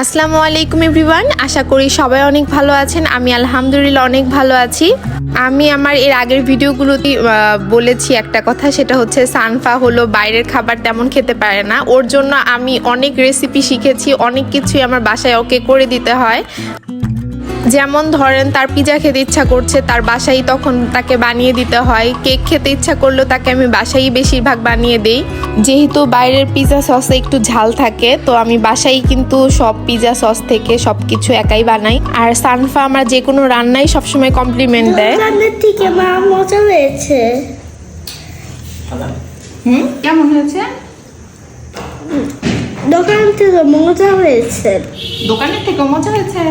আসসালামু আলাইকুম এভরিওয়ান, আশা করি সবাই অনেক ভালো আছেন। আমি আলহামদুলিল্লাহ অনেক ভালো আছি। আমি আমার এর আগের ভিডিওগুলোতে বলেছি একটা কথা, সেটা হচ্ছে সানফা হলো বাইরের খাবার তেমন খেতে পারে না। ওর জন্য আমি অনেক রেসিপি শিখেছি, অনেক কিছুই আমার বাসায় ওকে করে দিতে হয়। যেমন ধরেন তার পিজা খেতে ইচ্ছা করছে, তার বাসায় তখন তাকে বানিয়ে দিতে হয়। কেক খেতে ইচ্ছা করলেও তাকে আমি বাসায় বেশিরভাগ বানিয়ে দিই। যেহেতু বাইরের পিজা সসে একটু ঝাল থাকে, তো আমি বাসায় কিন্তু সব পিজা সস থেকে সব কিছু একাই বানাই। আর সানফা আমার যে কোনো রান্নাই সবসময় কমপ্লিমেন্ট দেয়। থেকে মা মজা হয়েছে। কেমন হয়েছে? দোকান থেকে মজা হয়েছে। দোকানের থেকে মজা হয়েছে।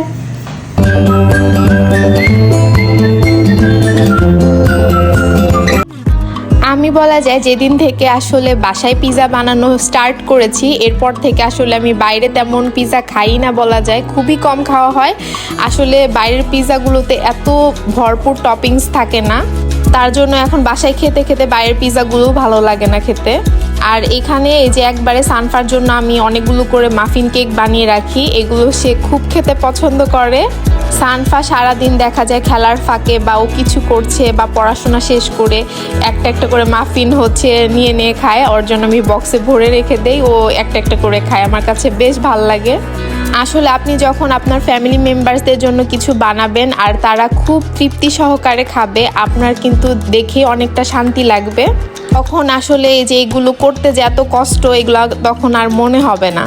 আমি বলা যায় যেদিন থেকে আসলে বাসায় পিজা বানানো স্টার্ট করেছি, এরপর থেকে আসলে আমি বাইরে তেমন পিজা খাই না বলা যায়, খুবই কম খাওয়া হয়। আসলে বাইরের পিজাগুলোতে এত ভরপুর টপিংস থাকে না, তার জন্য এখন বাসায় খেতে খেতে বাইরের পিজাগুলোও ভালো লাগে না খেতে। আর এখানে এই যে একবারে সানফার জন্য আমি অনেকগুলো করে মাফিন কেক বানিয়ে রাখি, এগুলো সে খুব খেতে পছন্দ করে। সানফা সারাদিন দেখা যায় খেলার ফাঁকে বা ও কিছু করছে বা পড়াশোনা শেষ করে একটা একটা করে মাফিন নিয়ে খায়। ওর জন্য আমি বক্সে ভরে রেখে দেই, ও একটা একটা করে খায়। আমার কাছে বেশ ভালো লাগে। আসলে আপনি যখন আপনার ফ্যামিলি মেম্বার্সদের জন্য কিছু বানাবেন আর তারা খুব তৃপ্তি সহকারে খাবে, আপনার কিন্তু দেখে অনেকটা শান্তি লাগবে। তখন আসলে এই যে এগুলো করতে যে এত কষ্ট, এগুলো তখন আর মনে হবে না।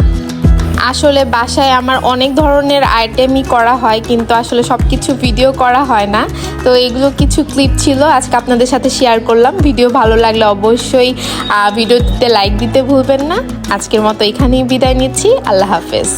আসলে বাসায় আমার অনেক ধরনের আইটেমই করা হয়, কিন্তু আসলে সব কিছু ভিডিও করা হয় না। তো এগুলো কিছু ক্লিপ ছিল, আজকে আপনাদের সাথে শেয়ার করলাম। ভিডিও ভালো লাগলে অবশ্যই ভিডিওতে লাইক দিতে ভুলবেন না। আজকের মতো এখানেই বিদায় নিচ্ছি। আল্লাহ হাফেজ।